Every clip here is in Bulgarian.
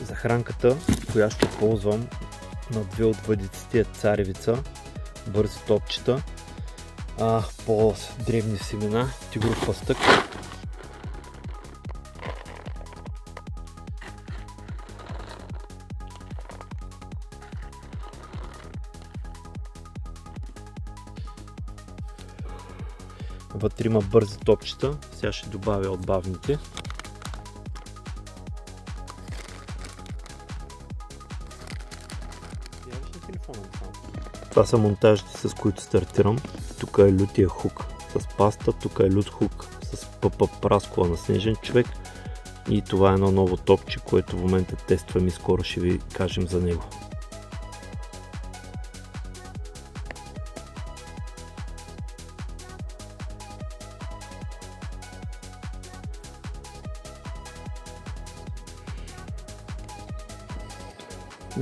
Захранката, която ще ползвам на две от въдиците е царевица, бързи топчета, по-древни семена, тигров пастък. Вътре има бързи топчета, сега ще добавя отбавните. Това са монтажите, с които стартирам. Тук е лютия хук с паста, тук е лют хук с ПП праскова на снежен човек и това е едно ново топче, което в момента тествам и скоро ще ви кажем за него.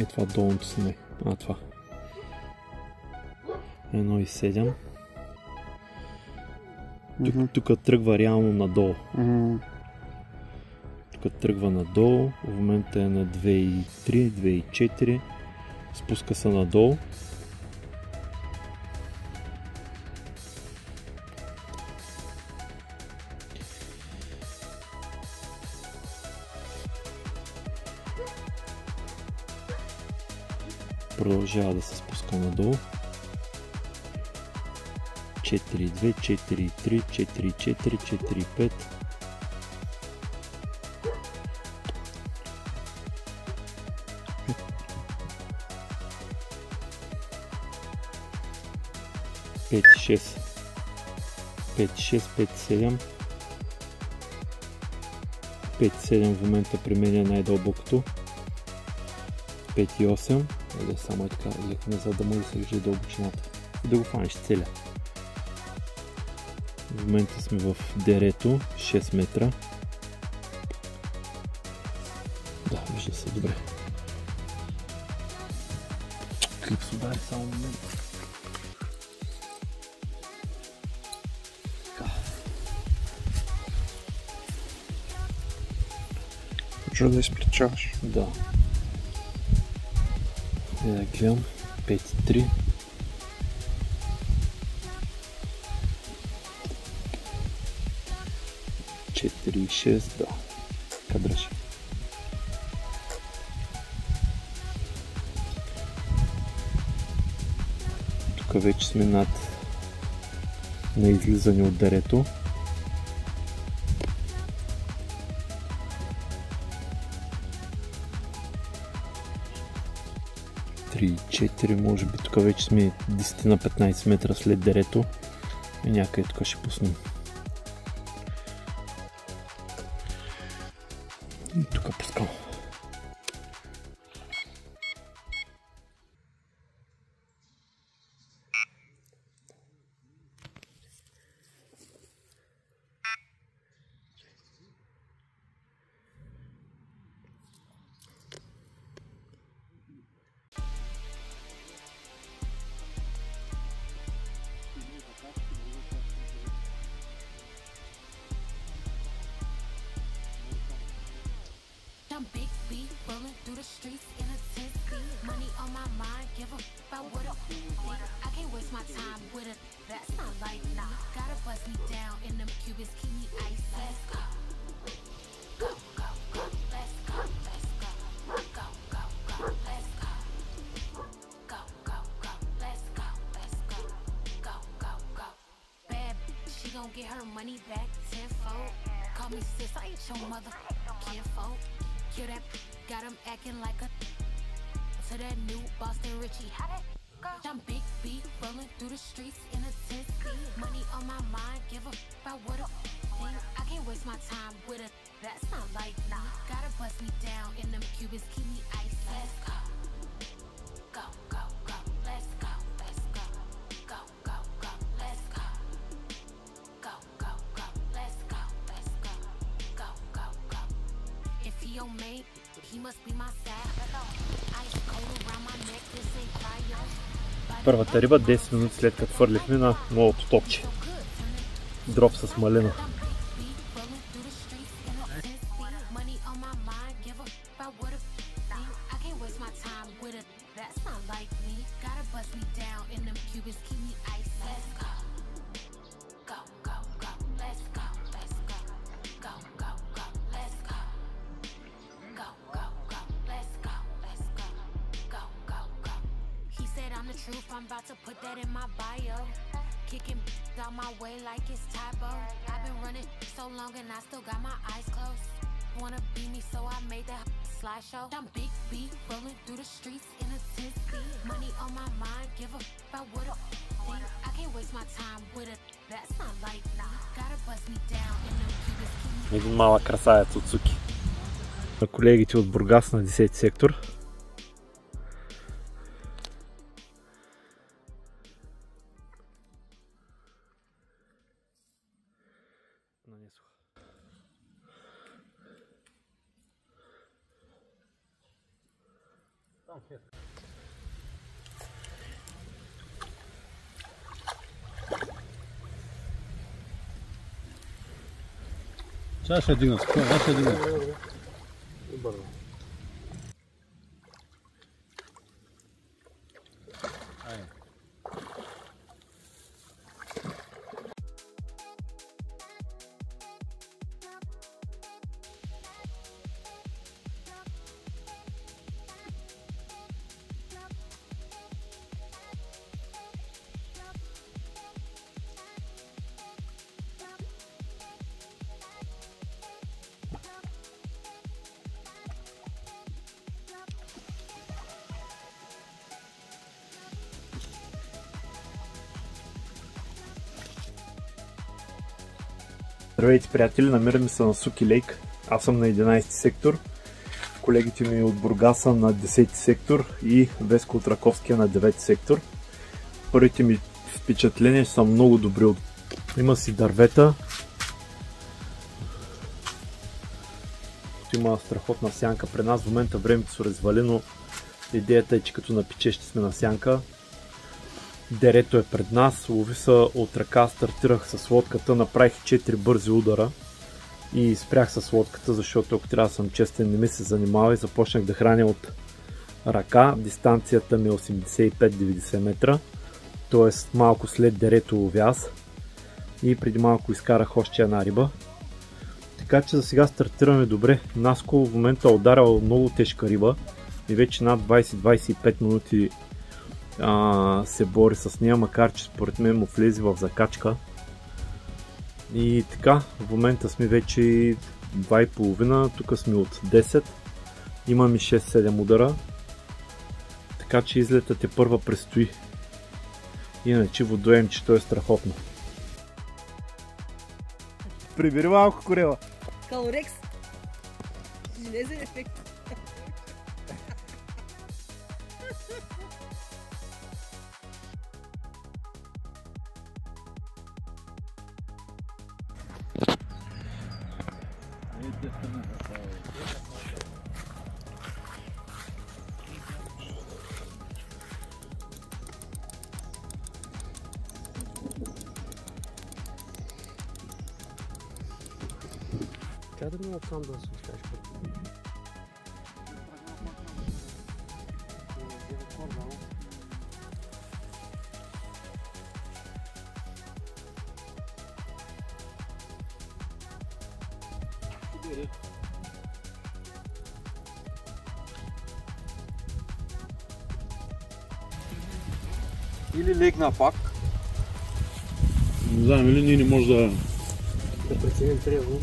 И това долното сме. Това. 1,7. Тук тръгва реално надолу. Тук тръгва надолу. В момента е на 2,3, 2,4. Спуска се надолу. Продължава да се спуска надолу. 4,2, 4,3, 4,4, 4,5. Пет, 6, 5,7. 5,7 в момента при мен е най-дълбокото. 5,8. Само е така леко назад да може да се вижда дълбочината и да го фанеш целя. В момента сме в дерето, 6 метра. Да, вижда се добре. Клипс удари само момент. Почва да изплечаваш. Да. Да гледам. 5,3. 4,6, да. Кадраш. Тук вече сме на излизане от дерето. И 4, може би тук вече сме 10 на 15 метра след дерето и някъде тук ще пуснем. И тук пускам. I'm big B, rolling through the streets in a 10 speed. Money on my mind, give a about what a think. I can't waste my time with a that's not like nah. Gotta bust me down in them Cubans, keep me ice. Let's go. Go, go, go, let's go, let's go. Go, go, go, let's go. Go, go, go, let's go, let's go. Go, go, go. Bad she gon' get her money back tenfold. Call me sis, I ain't your mother kinfolk. Kill that, got him acting like a to that new Boston Richie. How that go? I'm big B, rolling through the streets in a 10 speed. Money on my mind, give a about what a thing. I can't waste my time with a that's not like nah. Gotta bust me down in them Cubans, keep me ice. Let's go. Go, go, go, let's go, let's go. Go, go, go, let's go. Go, go, go, let's go, let's go. Go, go, go. If he your mate, he must be my side. Ice cold around my neck, this ain't fire. Първата риба 10 минути след като хвърлихме на новото топче. Дроп с малина. bust me down in them Cubans keep me ice. Let's go. Go, go, go. Let's go. Let's go. Go, go, go. Let's go. Go, go, go. Let's go. Let's go. Go, go, go. He said I'm the truth. I'm about to put that in my bio. Kicking out my way like it's typo. I've been running so long and I still got my eyes closed. Wanna be me, so I made that slideshow. I'm big B, rolling through the streets in a 10-speed. Money on my mind, give a about what a think. I can't waste my time with a that's not like nah. Gotta bust me down in them Cubans. Един малък красавец от Суки. На колегите от Бургас на 10 сектор. Сейчас ще дигна, сега ще дигна. Здравейте, приятели, намираме се на Суки Лейк. Аз съм на 11 сектор. Колегите ми от Бургас са на 10 сектор и Веско от Раковския на 9 сектор. Първите ми впечатления са много добри. Има си дървета. Има страхотна сянка при нас. В момента времето се развали, но идеята е, че като напиче ще сме на сянка. Дерето е пред нас, лови се от ръка, стартирах с лодката, направих 4 бързи удара и спрях с лодката, защото ако трябва да съм честен, не ми се занимава и започнах да храня от ръка. Дистанцията ми е 85-90 метра, т.е. малко след дерето ловя аз и преди малко изкарах още една риба. Така че за сега стартираме добре. Наско в момента е ударил много тежка риба и вече над 20-25 минути се бори с нея, макар че според мен му влезе в закачка. И така, в момента сме вече 2,5, тук сме от 10, имаме 6-7 удара, така че излетът е първа предстои. Иначе водоемчето е страхотно. Прибери малко корела. Калорекс. Железен ефект. Тя да мога сам да се оставиш. Или легна пак. Не знам, или ние не може да преценим трезво.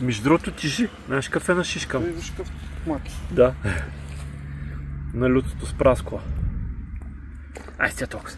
Между другото тежи, знаеш какъв е на шишка? Виж какъв маки. Да. На лютото с праскова. Ай, сега толкова.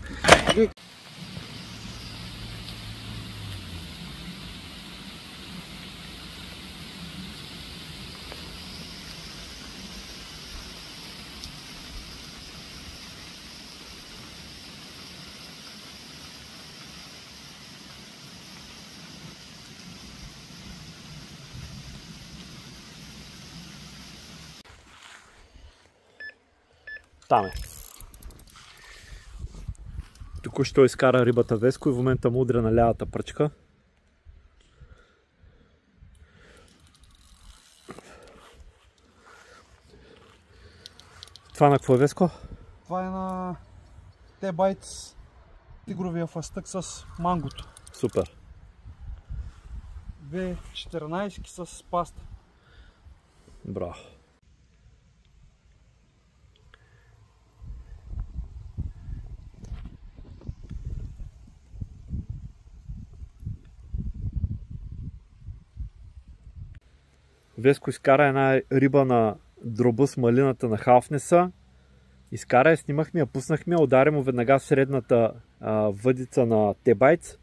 Там е. Току-що изкара рибата Веско и в момента му удря на лявата пръчка. Това на какво е, Веско? Това е на T-Bites тигровия фастък с мангото. Супер. 2.14 с паста. Браво. Веско изкара една риба на дроба с малината на Халфнеса. Изкара я, снимахме я, пуснахме, удари му веднага средната въдица на T-Bites.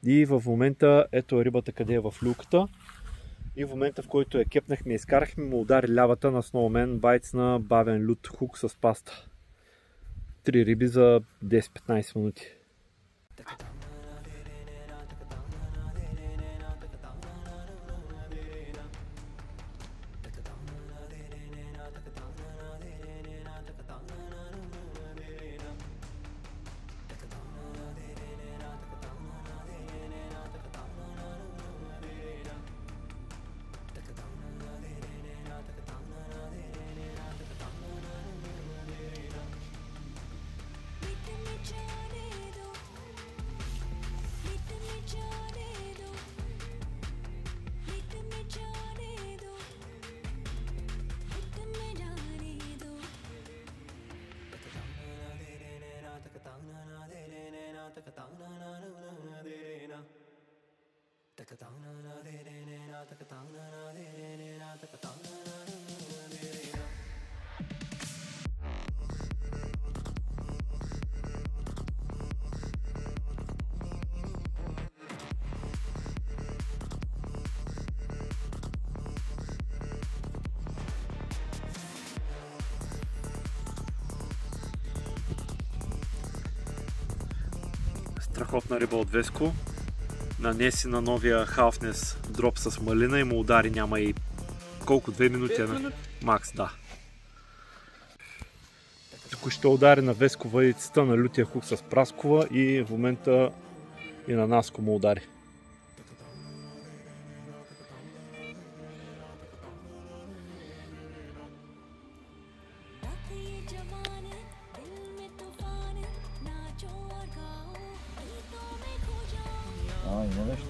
И в момента, ето рибата къде е в люката. И в момента, в който я кепнахме и изкарахме, му удари лявата на Snowman Bites на бавен лют хук с паста. 3 риби за 10-15 минути. Страхотна риба от Веско. Нанеси на новия Халфнес дроп с малина и му удари, няма и колко, 2 минути? Макс, да. Току-що удари на Веско въдицата на лютия хук с праскова и в момента и на Наско му удари. Има нещо.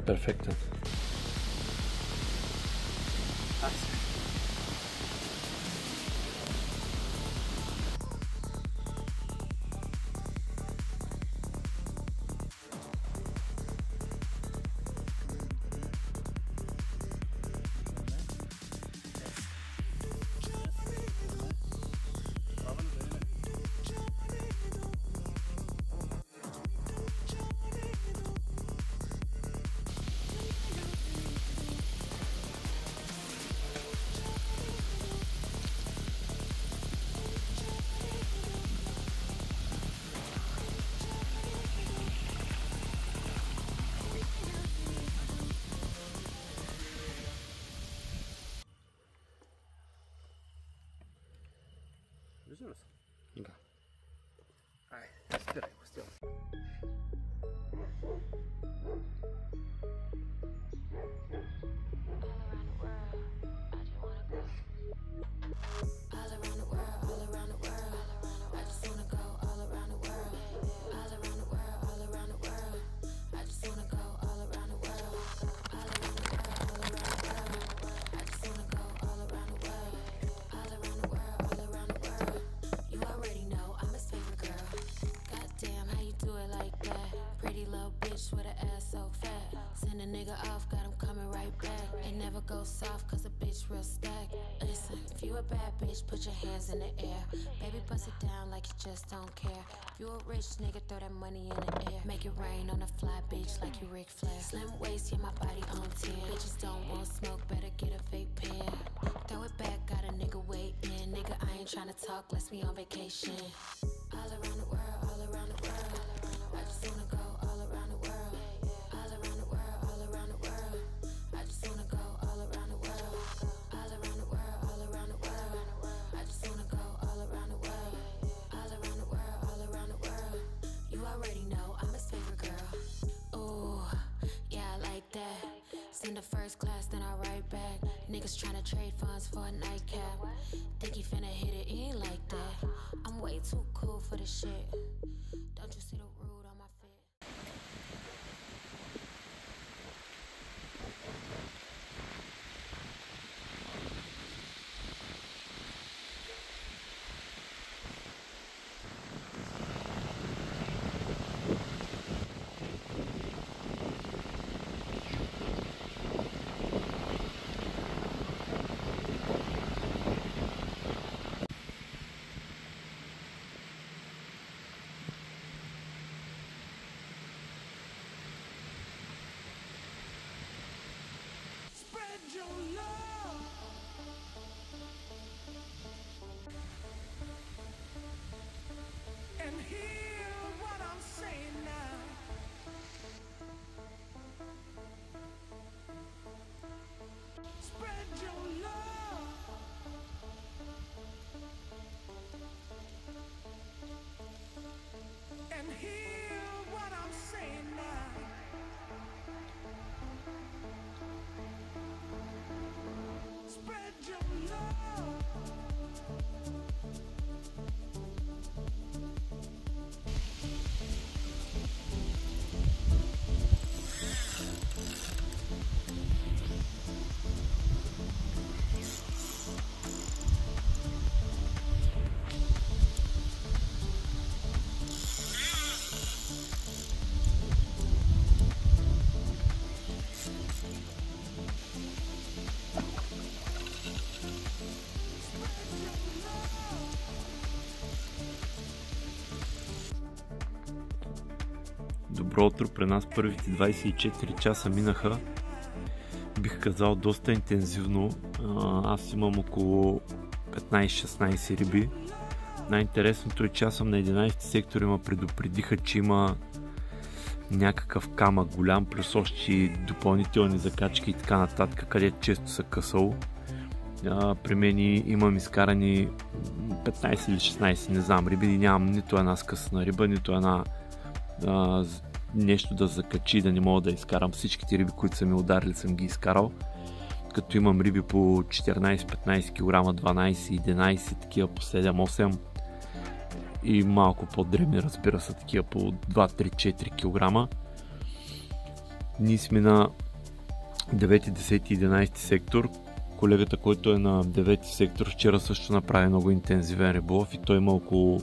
Перфектен. Виждаме се? Да. Ай, спирай го, стила. You already know I'm his favorite girl. Goddamn, how you do it like go soft cause a bitch real stack. Listen, if you a bad bitch, put your hands in the air. Baby, bust it down like you just don't care. You a rich nigga, throw that money in the air. Make it rain on a fly bitch like you Ric Flair. Slim waist, yeah, my body on 10. Bitches don't want smoke, better get a vape pen. Throw it back, got a nigga waiting. Nigga, I ain't tryna talk, let's be on vacation. All around the world, all around the world. I just wanna go all around the world. All around the world, all around the world. I just wanna go all around the world. All around the world, all around the world. I just wanna go all around the world. All around the world, all around the world. You already know I'm his favorite girl. Ooh, yeah, I like that. Send the first class, then I write back. Niggas tryna trade funds for a nightcap. Think he finna hit it, he ain't like that. I'm way too cool for this shit. Don't you see the rude on my fit? Добро утро, при нас първите 24 часа минаха, бих казал доста интензивно. Аз имам около 15-16 риби. Най-интересното е, че аз съм на 11 сектор и ме предупредиха, че има някакъв камък голям, плюс още допълнителни закачки и така нататък, където често са късал. При мен имам изкарани 15 или 16, не знам, риби и нямам нито една скъсана риба, нито една нещо да закачи, да не мога да изкарам. Всичките риби, които са ми ударили, съм ги изкарал. Като имам риби по 14-15 кг, 12, 11, такива по 7-8 и малко по-дребни, разбира се, такива по 2-3-4 кг. Ние сме на 9, 10 и 11 сектор. Колегата, който е на 9 сектор, вчера също направи много интензивен риболов и той има около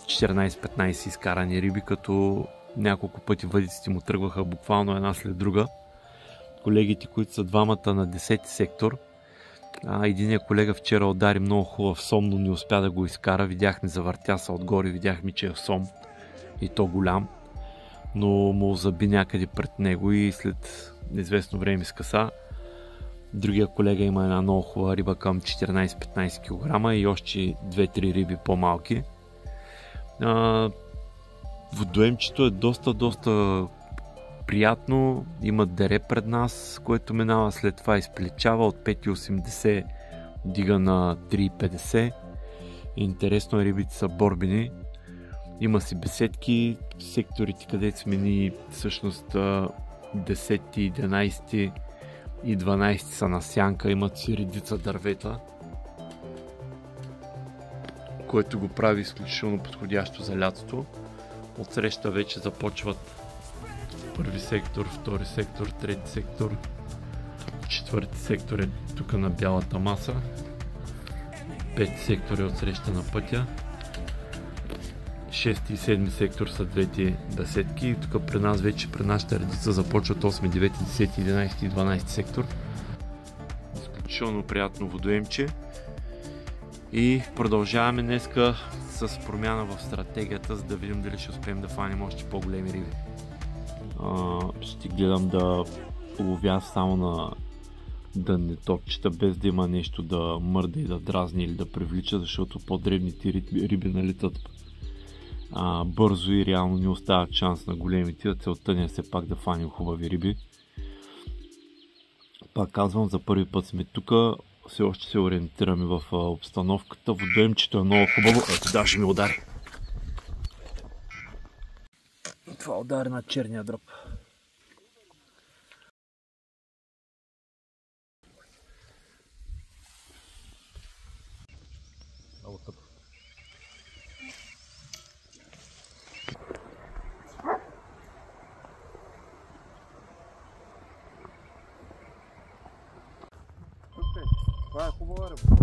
14-15 изкарани риби, като няколко пъти въдиците му тръгваха буквално една след друга. Колегите, които са двамата на 10 сектор, единият колега вчера удари много хубав сом, но не успя да го изкара. Видяхме, завъртя се отгоре, видяхме, че е сом и то голям, но му заби някъде пред него и след известно време скъса. Другия колега има една много хубава риба към 14-15 кг и още 2-3 риби по-малки. Водоемчето е доста приятно, има дере пред нас, което минава, след това изплечава от 5,80 дига на 3,50. Интересно, рибите са борбени, има си беседки, секторите, където сме ни всъщност 10, 11 и 12 са на сянка, имат си редица дървета, което го прави изключително подходящо за лятото. Отсреща вече започват първи сектор, втори сектор, трети сектор, четвърти сектор е тук на бялата маса, пети сектор е отсреща на пътя, шести и седми сектор са двете беседки и тук при нас вече, при нашата редица започват 8, 9, 10, 11 и 12 сектор. изключително приятно водоемче. И продължаваме днеска с промяна в стратегията, за да видим дали ще успеем да фанем още по-големи риби. Ще гледам да ловя само на дънни топчета, без да има нещо да мърда и да дразни или да привлича, защото по-дребните риби налитат бързо и реално не остават шанс на големите. Целта ни е все пак да фанем хубави риби. Пак казвам, за първи път сме тук, все още се ориентираме в обстановката. Водоемчето е много хубаво. Ето, даже ми удари. Това удари на черния дроб. Много тъпо. Това е хубава риба.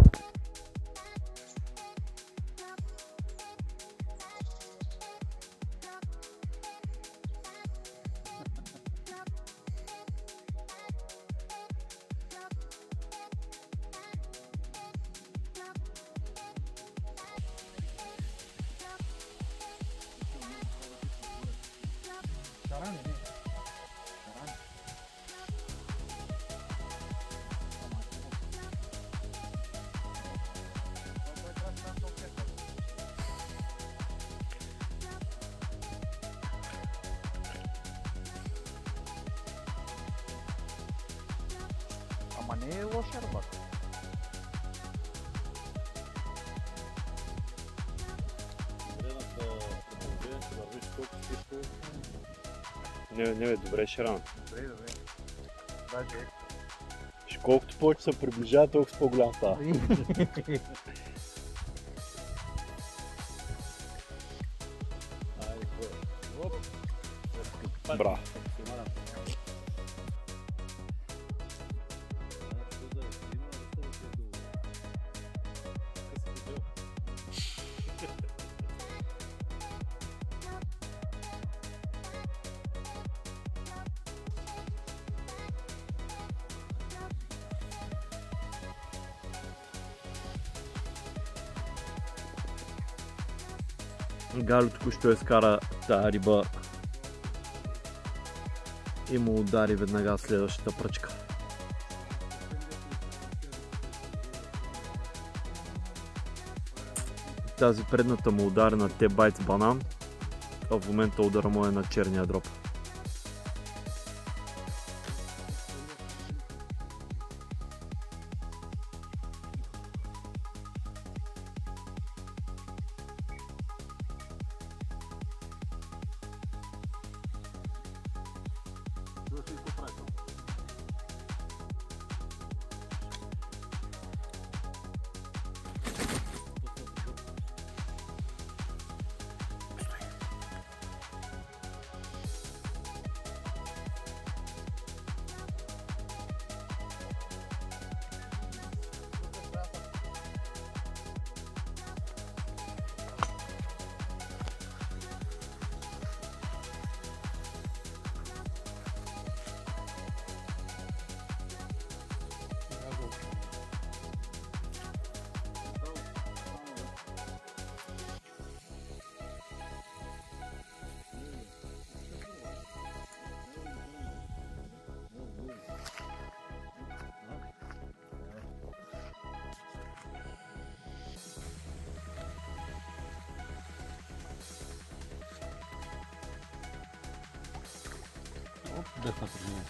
Шарани, не? Шарани. Ама не е лоша риба. Не, добре ще рано. Добре. Даже Колкото повече се приближава, толкова по-голям става. Браво. Галю току-що изкара тази риба и му удари веднага следващата пръчка. Тази предната му удари на T-Bites банан, а в момента удара му е на черния дроб. Десна пружина.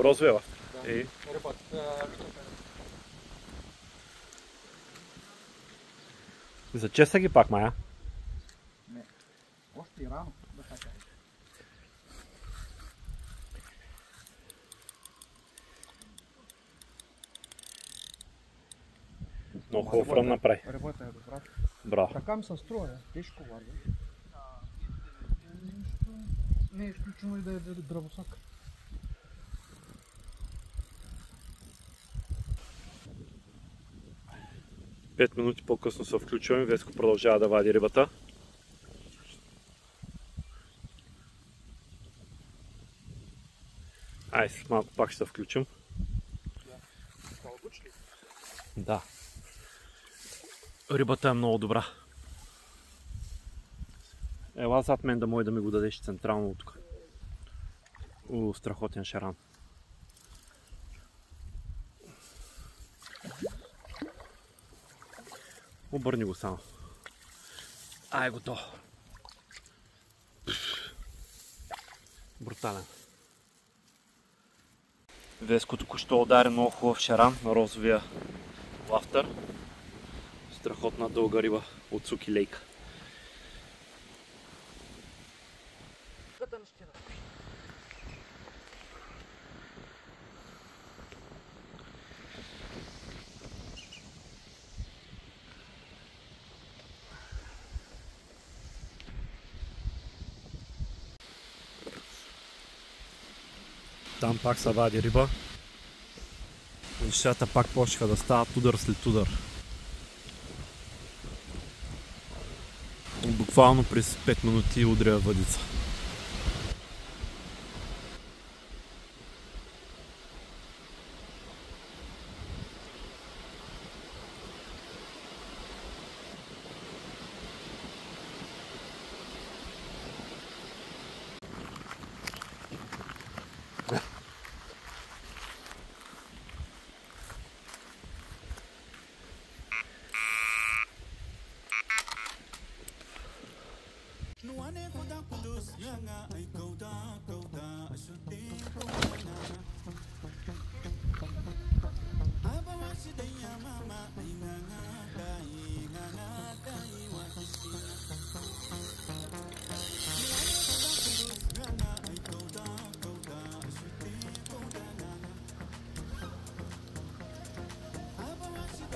Розовия. Ей. Зачеса ги пак, Майя? Не. Още и рано. Да така. Много хубав рън направи. Рибата е добра. Браво. Така ми се струва, тежко варга. Не е изключено и да е дървосак. Пет минути по-късно се включваме, Веско продължава да вади рибата. Ай, след малко пак ще се включим. Да. Рибата е много добра. Ела зад мен да може да ми го дадеш централно от тук. Страхотен шаран. Обърни го само. Ай, готово. Брутален. Веско току-що удари много хубав шаран на розовия лафтър. Страхотна дълга риба от Суки лейка. Там пак се вади риба. Нещата пак почнаха да стават удар след удар. Буквално през 5 минути удря въдица.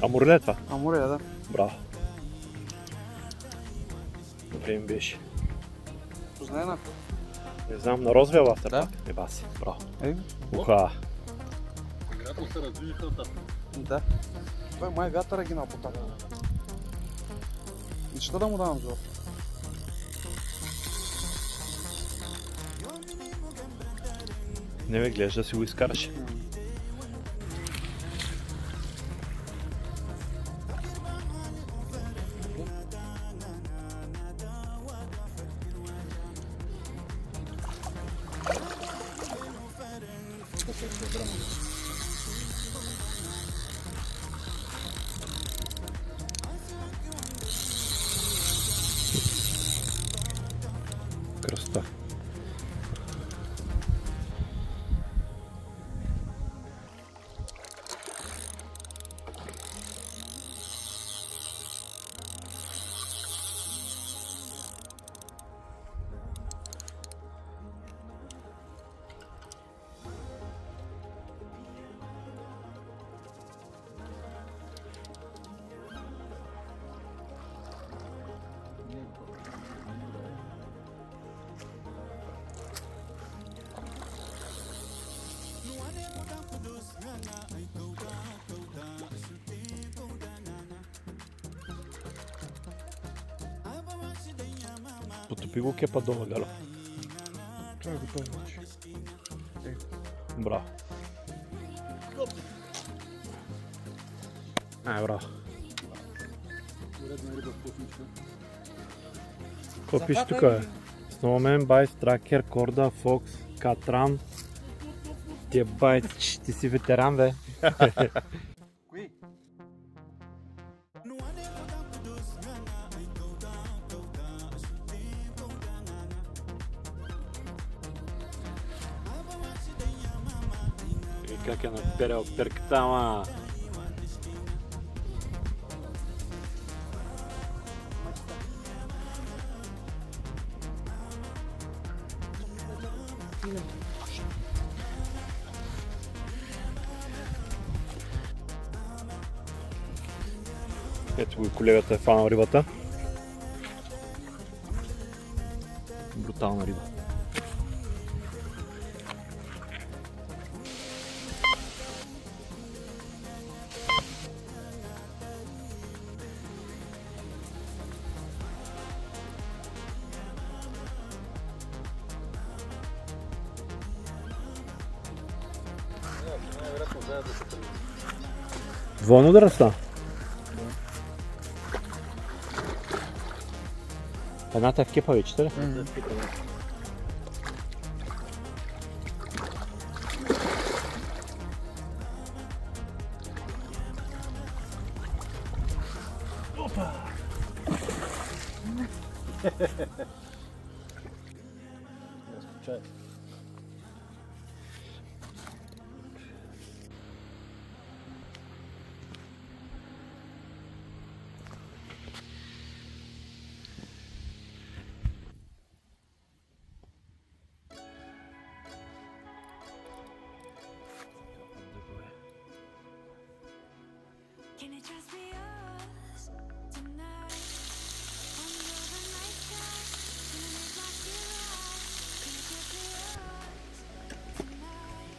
Амур ли е това? Амур е, да. Браво. Добре им беше. Познай на? Не знам, на розовия лафтър? Да. Еба си, браво. Ей. Уха. Когато се раздвижиха там. Да. Това е май вятъра ги напотака. И ще да му давам жал. Не ме гледаш да си го изкараш. Красота. Потопи го кепа долу, Галя. Това е готово вече. Браво. Ай, браво. Редна риба в пусничка. Какво пише тук, бе? Snowman, Байс, Тракер, Корда, Фокс, Катран. Ти бай, ти си ветеран, бе. Кои? как е наперял перката, ама... Ето го и колегата е фанал рибата. Брутална риба. Двойно да ръста? Едната е в кепа вече, ли? Опа! Can it just be us tonight? Under the night sky, can it make my skin rise? Can it just be us tonight?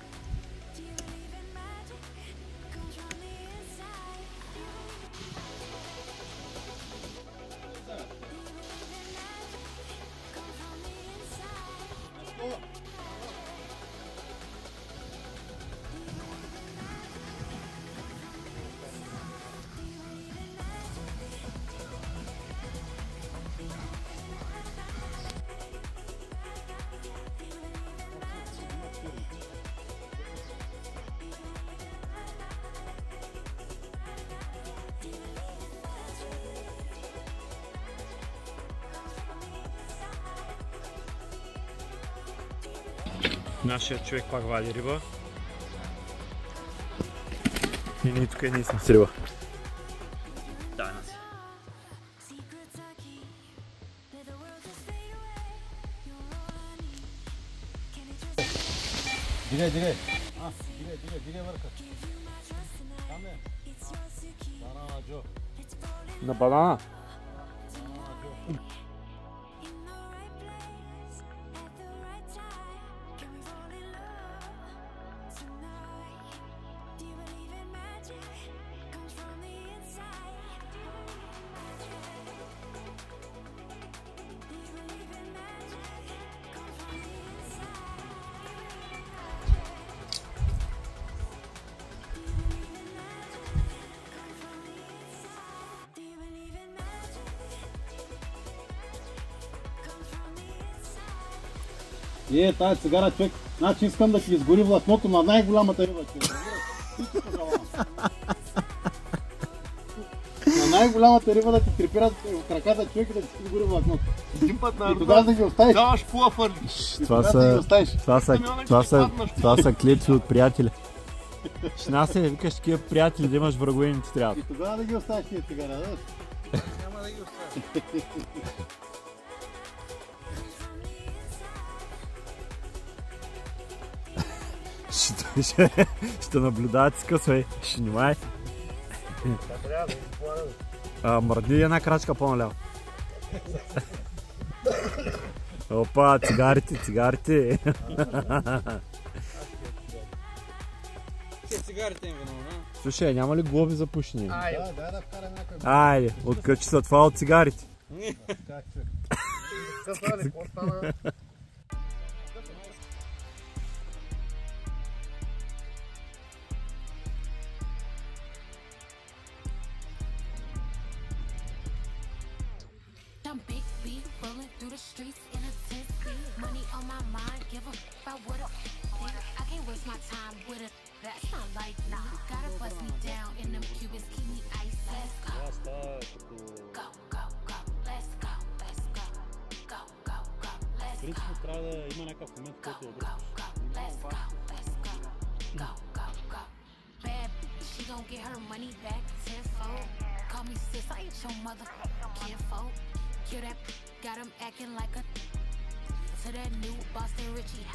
Do you believe in magic? Comes from the inside. Do you believe in magic? Comes from the inside. Нашият човек пак вади риба. И ние тук ние сме с риба. Дай нас. Дигай, дигай. Дигай върха. Там е. Банана Джо. На банана. Тази цигара, човек, значи искам да ти изгори влакното на най-голямата риба, човек. На най-голямата риба да ти трепират в краката, човек, и да ти изгори влакното. Един път на И тогава да ги оставиш. даваш пула фърлиш. Това са клетви от приятели. Шна се викаш такива приятели, да имаш врагове, не ти трябва. И тогава да ги оставиш тия цигара, да? Няма да ги оставя. Ще наблюдават с късвай. Ще внимай. Мърдни една крачка по-наляво. Опа, цигарите. Цигарите им виновна. Слушай, няма ли глоби за пушене? Дай да вкарам някой. Айде, откачи са това от цигарите. Как човек? Какво ли? Какво стана? I'm big B, rolling through the streets in a 10 speed. Money on my mind, give a about what a I can't waste my time with it. That's not like nah. Gotta bust me down in them Cubans, keep me ice. Let's go. Go, go, go. Let's go, let's go. Go, go, go. Let's go. Трябва да има някакъв момент, който е Go, go, go. Let's go, let's go. Go, go. get her money back tenfold. Call me sis, I ain't your mother kinfolk. Kill that, got him acting like a to that new Boston Richie.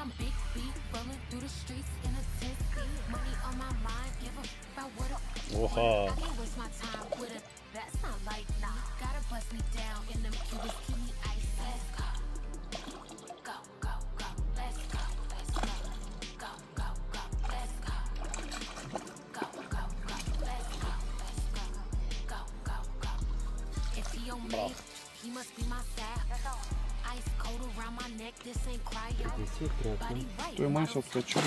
I'm big B, rolling through the streets in a 10-speed. Money on my mind, give a about what a I can't waste my time with a that's not like nah. Gotta bust me down in them Cubans, keep me icy. Let's go. Go, go, go, let's go, let's go. Go, go, go, let's go. Go, go, go, let's go, let's go. Go, go, go. If he on me, he must be my side. Ice cold around my neck, this ain't cryo. Body right. Той май се откачува.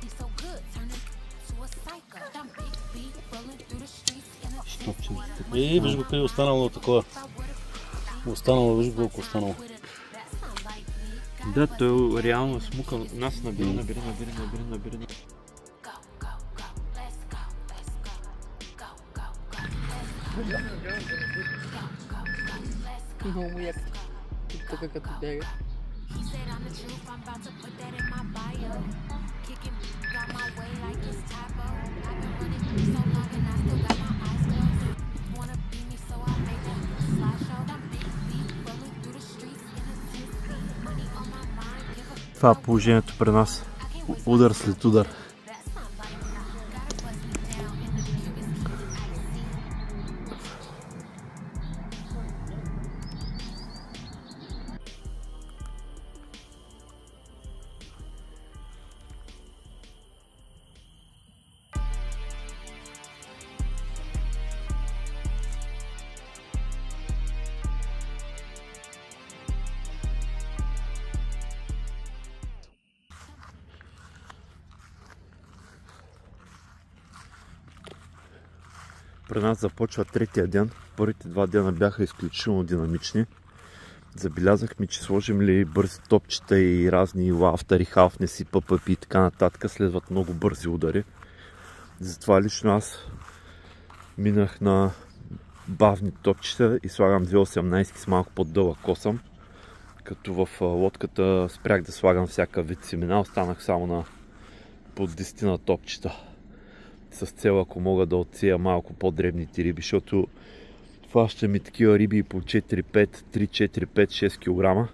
He's so good, turning to a psycho. I'm big B, rolling through the streets in a Виж го къде е останало такова. Останало, виж колко останало. Да, той реално е смукал. Нас набира. Go, go, go, let's go, let's go. Go, go, go, let's go. Много му як. Тук като бяга. He said I'm the truth, I'm about to put that in my bio. Kicking out my way like it's Tybo. I've been running so long and I still got my eyes closed. Wanna beat me so I made that slideshow. I'm big beat, rolling through the streets in a 10-speed. Money on my mind, give a Това е положението при нас. Удар след удар. that's not like nah. Gotta bust me down in the Cubans, keep me icy. При нас започва третия ден. Първите 2 дена бяха изключително динамични. Забелязахме, че сложим ли бързи топчета и разни лафтари, халфнеси, пъпъпи и така нататък, следват много бързи удари. Затова лично аз минах на бавни топчета и слагам 2.18 с малко по-дълъг косъм. Като в лодката спрях да слагам всяка вид семена, останах само на по 10 на топчета. С цел, ако мога да отсея малко по-дребните риби, защото фащаме такива риби по 4-5, 3-4-5, 6 кг.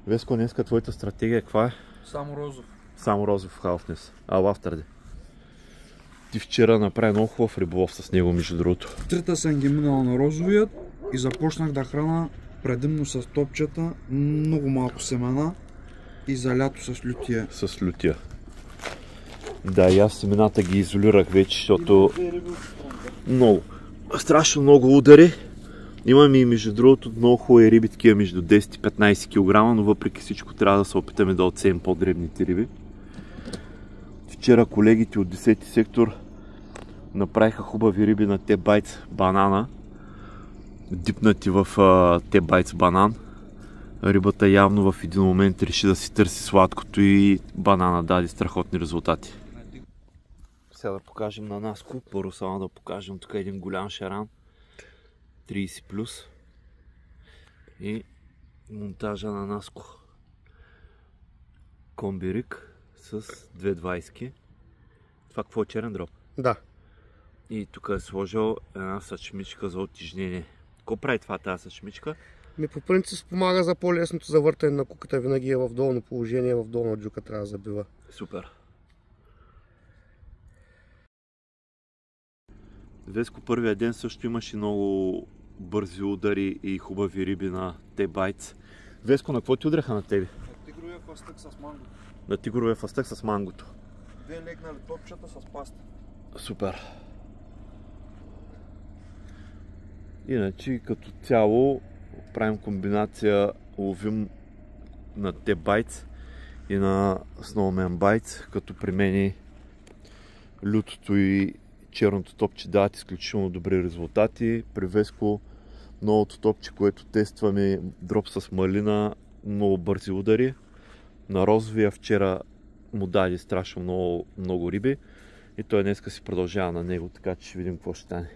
Веско, днеска твоята стратегия каква е? Само розов. Само розов халфнес. А лафтърде? Ти вчера направи много хубав риболов с него, между другото. Трета съм ги минала на розовият и започнах да храна предимно с топчета, много малко семена и за лято с лютия. С лютия. Да, и аз семената ги изолирах вече, защото страшно много удари. Имаме и между другото много хубави риби, такива между 10 и 15 кг, но въпреки всичко трябва да се опитаме да отсеем по-дребните риби. Вчера колегите от 10-ти сектор направиха хубави риби на T-Bites банана, дипнати в T-Bites банан. Рибата явно в един момент реши да си търси сладкото и банана даде страхотни резултати. Сега да покажем на Наско. Първо само да покажем тук един голям шаран. 30+. И монтажа на Наско. Комбирик с 220. Това какво е, черен дроб? Да. И тук е сложил една съчмичка за оттежнение. Какво прави това тази съчмичка? По принцип спомага за по-лесното завъртане на куката, винаги е в долно положение, в долна джука трябва да забива. Супер. Веско, първия ден също имаше много бързи удари и хубави риби на T-Bites. Веско, на какво ти удряха на тебе? На тигровия фастък с мангото. На тигровия фастък с мангото. 2 легнали топчета с паста. Супер. Иначе като цяло правим комбинация, ловим на T-Bites и на Snowman Bites, като при мен лютото и черното топче дават изключително добри резултати. При Веско новото топче, което тестваме, дроп с малина, много бързи удари. На розовия вчера му даде страшно много риби и той днеска си продължава на него, така че ще видим какво ще стане.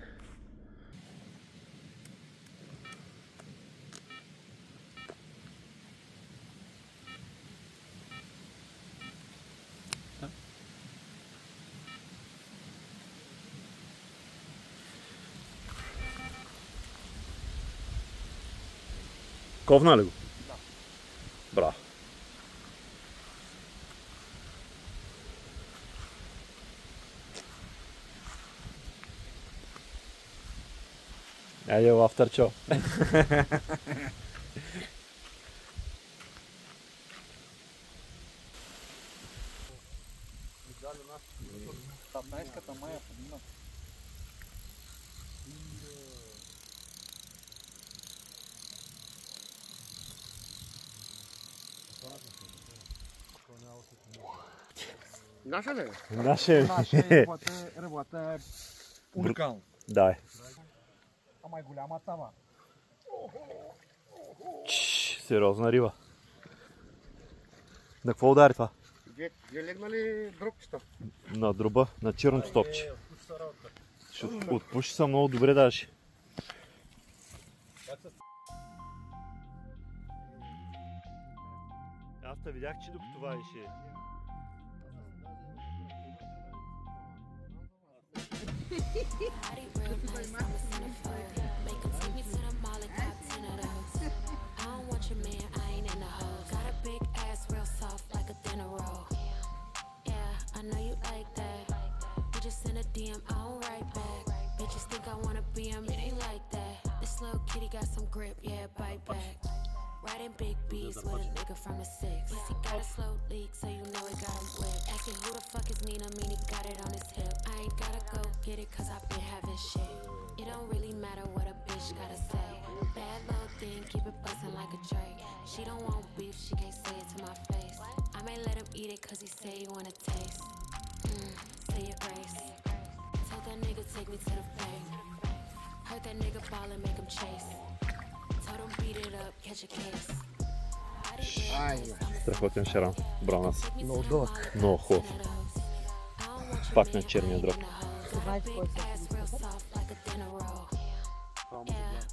Сковна ли го? Да. Браво. Айде, лафтърчо. Тапнайската мая подима. Наша ли? Наше. Рибата е уникална. Дай. Ама е голяма тама. Сериозна риба. На какво удари това? Где легна ли дробчета? На дроба, на черното топче. Отпуши са много добре даже. Аз те видях, че докато вадише. I know you like that. You just send a DM, I don't write back. Bitches think I wanna be him, it ain't like that. This little kitty got some grip, yeah, bite back. Riding big B's with a nigga from the 6. He got a slow leak, so you know it got him wet. Asking who the fuck is Nina, mean he got it on his hip. I ain't gotta go get it, cause I've been having shit. It don't really matter what a bitch gotta say. Bad little thing, keep it bustin' like a Drake. She don't want beef, she can't say it to my face. I may let him eat it, cause he say he wanna taste. Say your grace. Told that nigga take me to the bank. Heard that nigga ball and make him chase. Told him beat it up, catch a case. Страхотен шаран. Браво нас. Много дълъг. Много хубав. Пак на черния дроб.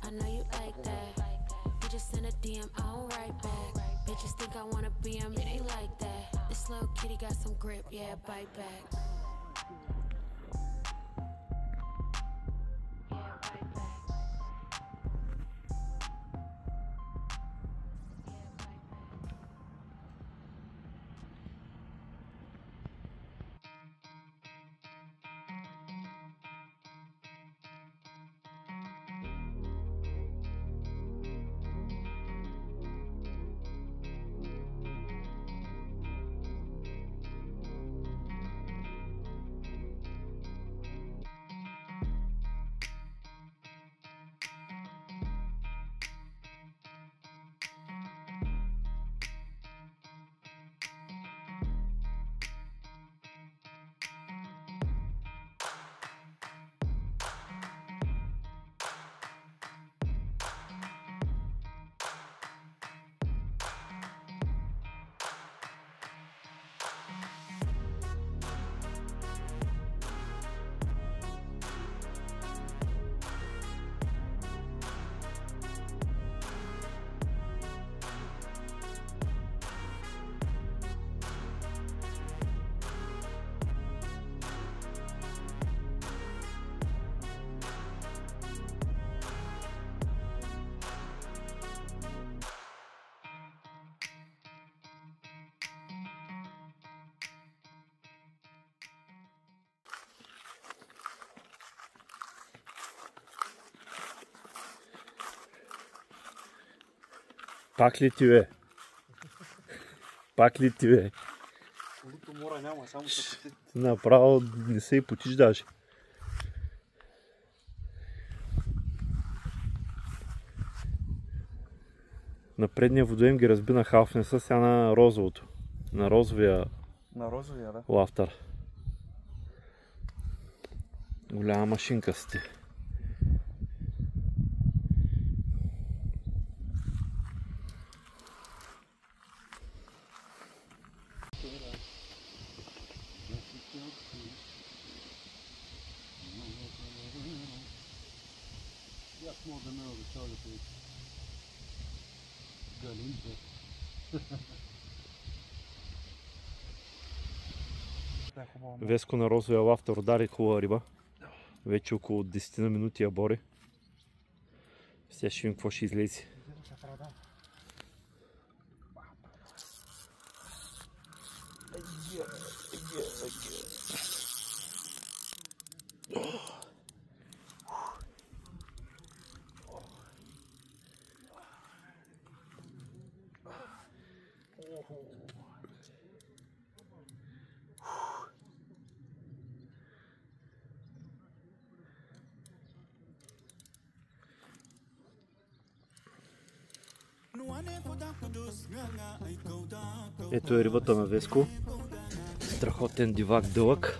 I know you like that. You just send a DM, I don't write back. Bitches think I wanna be him, it ain't like that. This little kitty got some grip, yeah, bite back. Пак ли ти бе? Пак ли ти бе? Луто мора няма, само се пъти. Направо не се и потиш даже. На предния водоем ги разби на халфнеса, сега на розовото. На розовия Да. лафтър. Голяма машинка сте. Веско на розовия лафтър удари хубава риба. Вече около 10 на минути я бори. Сега ще видим какво ще излезе. Ето е рибата на Веско. Страхотен дивак дълъг.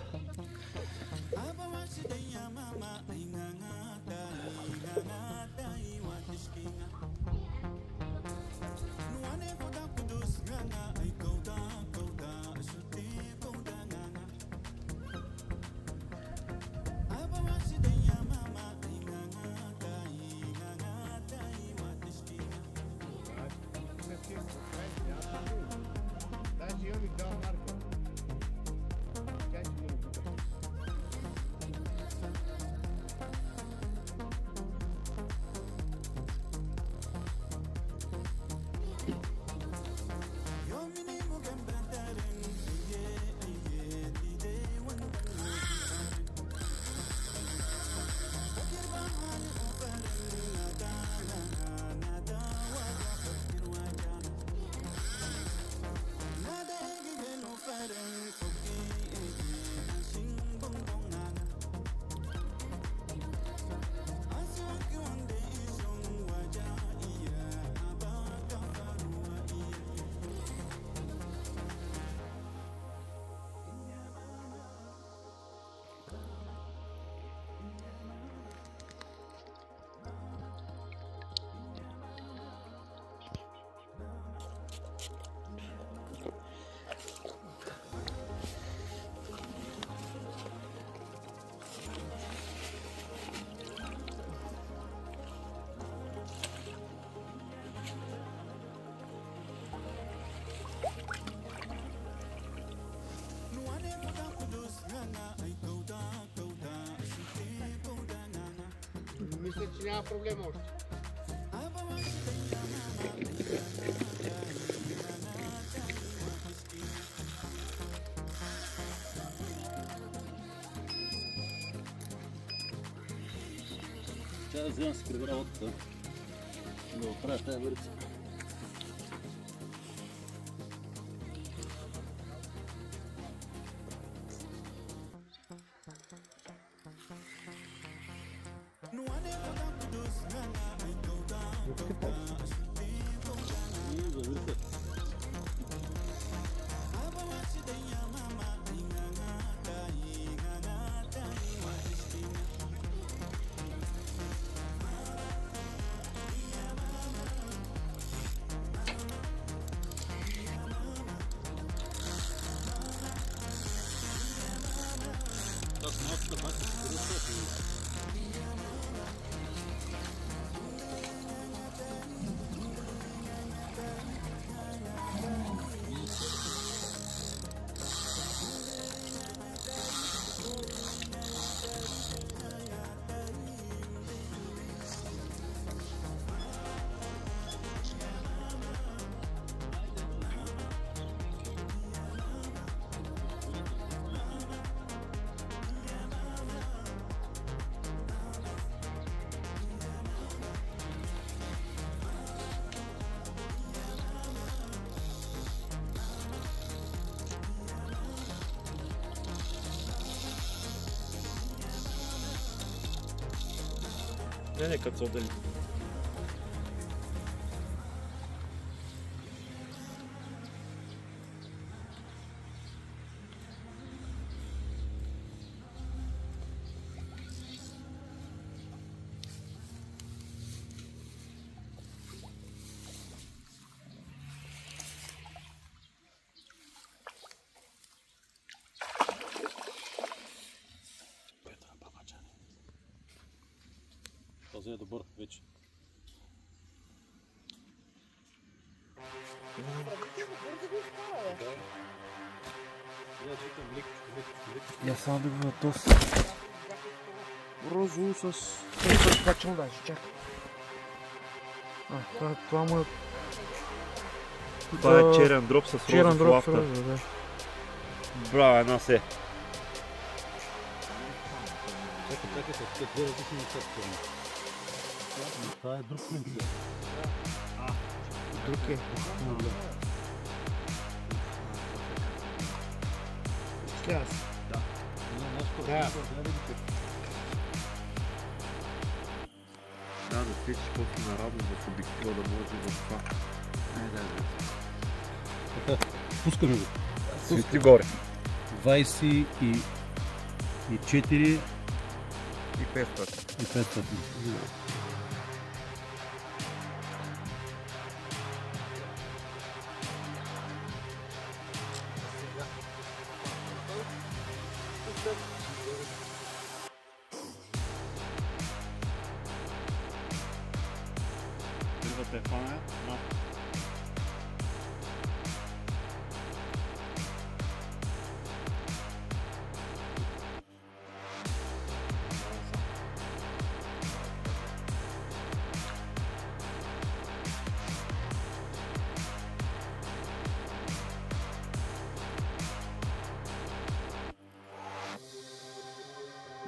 Мисля, че няма проблема още. Тя да взема си прибра лодката. Да оправя тази върца. Не, като отдали. Този е добър вече. Я само да го натос. Розово с... качвам даже, чакай. Това му е... Това е черен дроп с розов лафта. Да. Браво, една се. Чакай, са две различни неща. Това е друг принцип. Друг е. Сляз. Да. Да, да свечиш после наравно в обектива да може да това. Пускаме го. Светли горе. 24 И 500. и 500.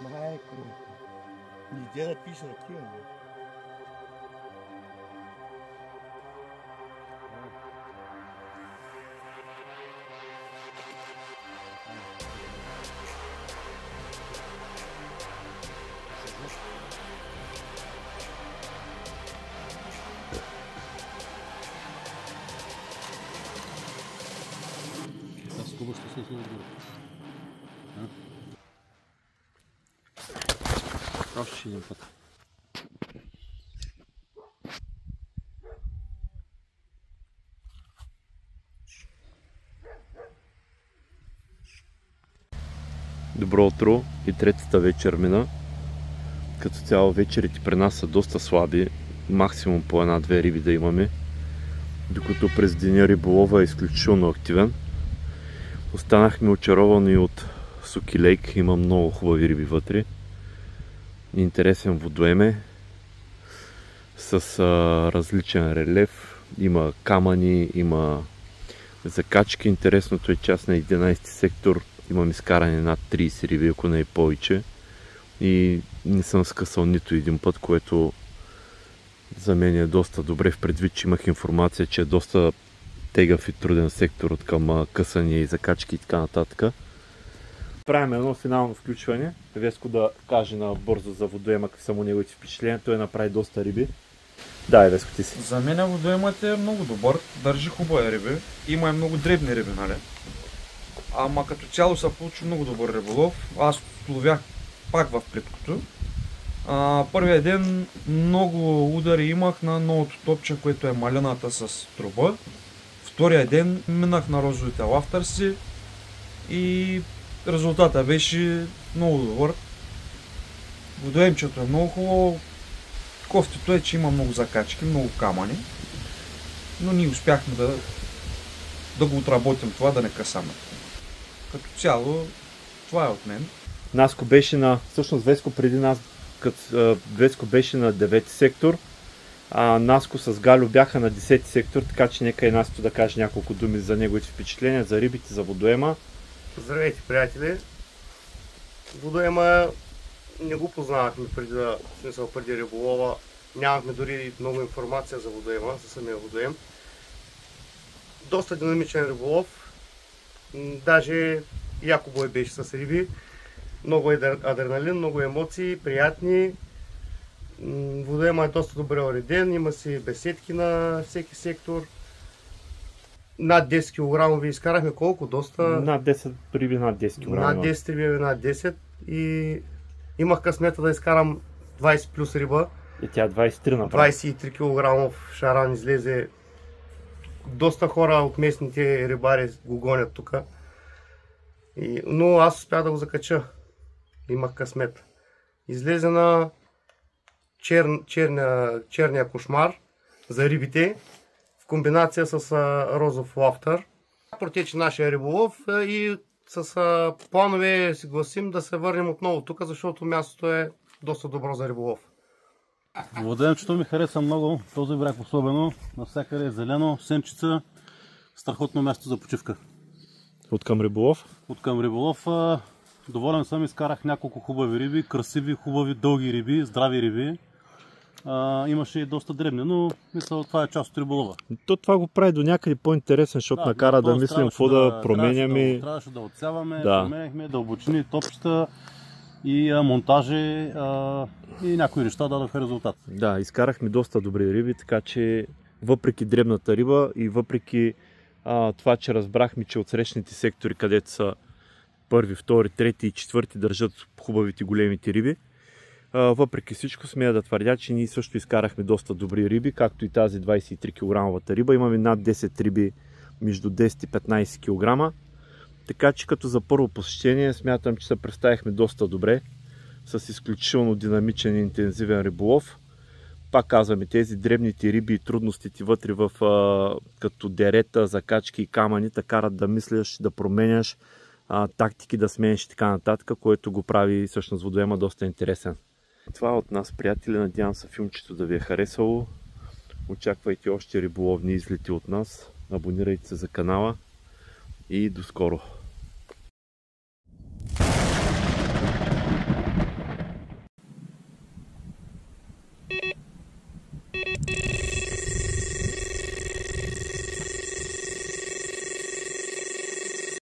Майко, не да пише такива. Тази скуба ще се отгоре. Още един път. Добро утро и третата вечер мина. Като цяло вечерите при нас са доста слаби. Максимум по една-две риби да имаме. Докато през деня риболова е изключително активен. Останахме очаровани от Суки Лейк. Има много хубави риби вътре. Интересен водоем е с различен релеф. Има камъни, има закачки. Интересното е, че аз на 11 сектор имам изкарани над 30 риби, ако не е повече. И не съм скъсал нито един път, което за мен е доста добре, в предвид, че имах информация, че е доста тегав и труден сектор от към късания и закачки и така нататък. Правим едно финално включване. Веско да каже набързо за водоема какви са му неговите впечатления. Той направи доста риби. Да, Веско, ти си. За мен водоемът е много добър, държи хубави риби. Има и много дребни риби, нали? Ама като цяло се получи много добър риболов. Аз ловях пак в плиткото. Първия ден много удари имах на новото топче, което е малината с труба. Втория ден минах на розовите лафтърси и резултата беше много добър. Водоемчето е много хубаво. Кофтито е, че има много закачки, много камъни. Но ние успяхме да го отработим това, да не късаме. Като цяло, това е от мен. Наско беше всъщност Веско преди нас, Веско беше на 9 сектор, а Наско с Галю бяха на 10 сектор, така че нека и Наско да каже няколко думи за неговите впечатления, за рибите, за водоема. Здравейте, приятели! Водоема не го познавахме преди риболова. Нямахме дори много информация за водоема, за самия водоем. Доста динамичен риболов. Даже яко бой беше с риби. Много адреналин, много емоции, приятни. Водоема е доста добре уреден, има си беседки на всеки сектор. Над 10 кг ви изкарахме колко? Доста... Над 10 риби, над 10 кг. Над 10 риби, над 10. И имах късмета да изкарам 20 плюс риба. И тя 23 направи. 23 кг шаран излезе. Доста хора от местните рибари го гонят тук. Но аз успях да го закача. Имах късмет. Излезе на черния кошмар за рибите в комбинация с розов лафтър. Протече нашия риболов и с планове си гласим да се върнем отново тук, защото мястото е доста добро за риболов. Водоемчето ми хареса много, този бряг особено. Навсякъде е зелено, сенчица, страхотно място за почивка. От към риболов? От към риболов. Доволен съм, изкарах няколко хубави риби, красиви, хубави, дълги риби, здрави риби. Имаше и доста дребни, но мисля, това е част от риболова. Това го прави до някъде по-интересен, защото накара да мислим какво да променяме. Трябваше да отсяваме, променяхме дълбочини, топчета и монтажи и някои неща дадоха резултат. Да, изкарахме доста добри риби, така че въпреки дребната риба и въпреки това, че разбрахме, че отсрещните сектори, където са първи, втори, трети и четвърти, държат хубавите големите риби, въпреки всичко смея да твърдя, че ние също изкарахме доста добри риби, както и тази 23 кг риба. Имаме над 10 риби между 10 и 15 кг. Така че като за първо посещение смятам, че се представихме доста добре, с изключително динамичен и интензивен риболов. Пак казваме, тези дребните риби и трудностите вътре в като дерета, закачки и камъни те карат да мислиш, да променяш тактики, да сменяш и така нататък, което го прави всъщност водоема доста интересен. Това е от нас, приятели. Надявам се филмчето да ви е харесало. Очаквайте още риболовни излети от нас. Абонирайте се за канала и до скоро!